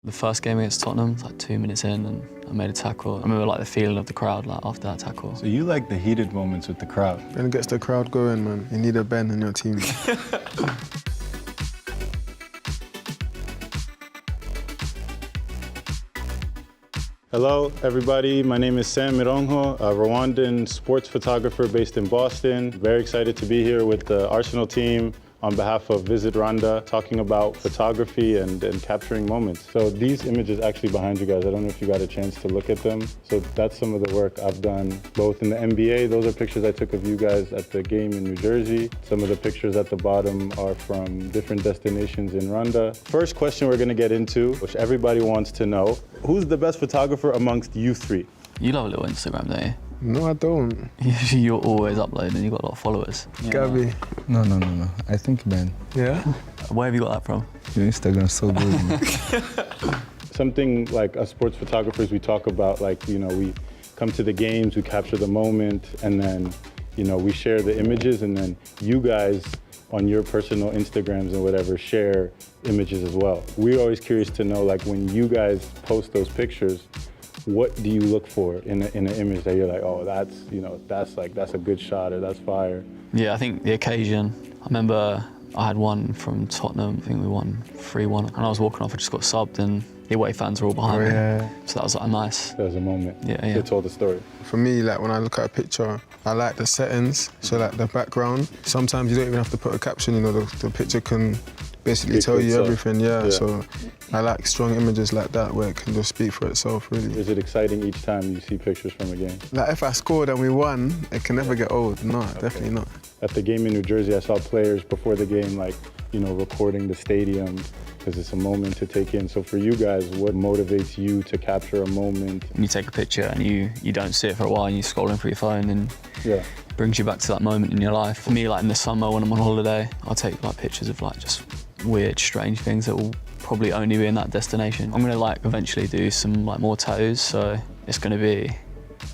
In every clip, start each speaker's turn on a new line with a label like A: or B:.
A: The first game against Tottenham, like 2 minutes in, and I made a tackle. I remember like the feeling of the crowd like after that tackle.
B: So you like the heated moments with the crowd?
C: Ben gets the crowd going, man. You need a Ben in your team.
B: Hello, everybody. My name is Sam Mirongo, a Rwandan sports photographer based in Boston. Very excited to be here with the Arsenal team on behalf of Visit Rwanda, talking about photography and capturing moments. So these images actually behind you guys, I don't know if you got a chance to look at them. So that's some of the work I've done, both in the NBA. Those are pictures I took of you guys at the game in New Jersey. Some of the pictures at the bottom are from different destinations in Rwanda. First question we're gonna get into, which everybody wants to know, who's the best photographer amongst you three?
A: You love a little Instagram, don't you?
C: No, I don't.
A: You're always uploading, you've got a lot of followers.
C: Gabby.
D: No. I think Ben.
C: Yeah?
A: Where have you got that from?
D: Your Instagram's so good, man.
B: Something like us sports photographers, we talk about like, you know, we come to the games, we capture the moment, and then, you know, we share the images, and then you guys on your personal Instagrams and whatever share images as well. We're always curious to know, like, when you guys post those pictures, what do you look for in an image that you're like, oh, that's, you know, that's a good shot, or that's fire?
A: Yeah, I think the occasion. I remember I had one from Tottenham, I think we won 3-1, and I was walking off, I just got subbed, and the away fans were all behind me. So that was like nice.
B: That was a moment.
A: Yeah.
B: It told the story.
C: For me, like when I look at a picture, I like the settings, so like the background. Sometimes you don't even have to put a caption, you know, the picture can basically tell you everything, yeah. So I like strong images like that where it can just speak for itself, really.
B: Is it exciting each time you see pictures from a game?
C: Like if I scored and we won, it can never get old. No, definitely not.
B: At the game in New Jersey, I saw players before the game, like, you know, recording the stadium because it's a moment to take in. So for you guys, what motivates you to capture a moment?
A: And you take a picture and you don't see it for a while and you're scrolling through your phone and it brings you back to that moment in your life. For me, like in the summer when I'm on holiday, I'll take like pictures of like just weird, strange things that will probably only be in that destination. I'm gonna like eventually do some like more tattoos, so it's gonna be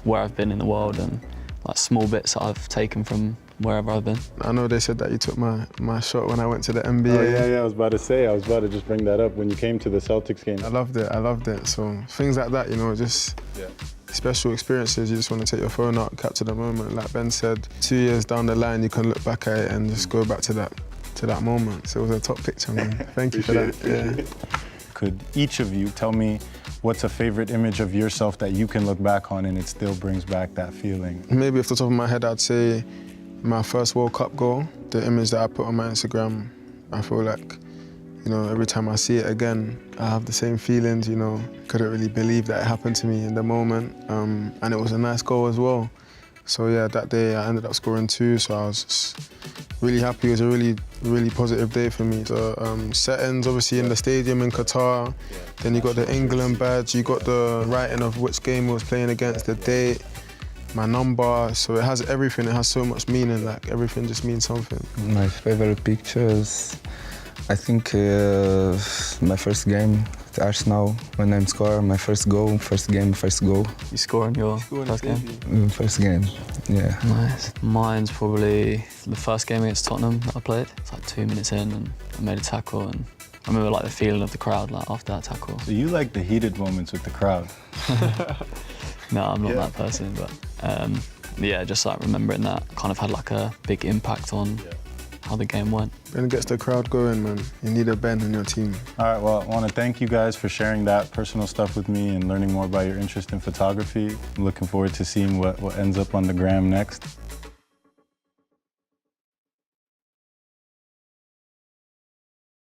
A: where I've been in the world and like small bits that I've taken from wherever I've been.
C: I know they said that you took my shot when I went to the NBA.
B: Oh yeah, I was about to just bring that up when you came to the Celtics game.
C: I loved it. So things like that, you know, just special experiences. You just want to take your phone out, capture the moment. Like Ben said, 2 years down the line, you can look back at it and just go back to that moment. So it was a top picture, man. Thank you for that. Yeah.
B: Could each of you tell me what's a favorite image of yourself that you can look back on and it still brings back that feeling?
C: Maybe off the top of my head, I'd say my first World Cup goal, the image that I put on my Instagram. I feel like, you know, every time I see it again, I have the same feelings, you know. Couldn't really believe that it happened to me in the moment. And it was a nice goal as well. So yeah, that day I ended up scoring 2, so I was just really happy. It was a really positive day for me. The settings, obviously in the stadium in Qatar, then you got the England badge, you got the writing of which game we was playing against, the date, my number, so it has everything. It has so much meaning, like everything just means something.
D: My favorite pictures, I think my first game at Arsenal, when I score my first goal, first goal.
A: You score in your first game?
D: First game, yeah.
A: Nice. Mine's probably the first game against Tottenham that I played. It's like 2 minutes in and I made a tackle, and I remember like the feeling of the crowd like after that tackle.
B: So you like the heated moments with the crowd?
A: No, I'm not that person, but yeah, just like remembering that kind of had like a big impact on how the game went.
C: Ben gets the crowd going, man. You need a Ben in your team.
B: All right, well, I want to thank you guys for sharing that personal stuff with me and learning more about your interest in photography. I'm looking forward to seeing what ends up on the gram next.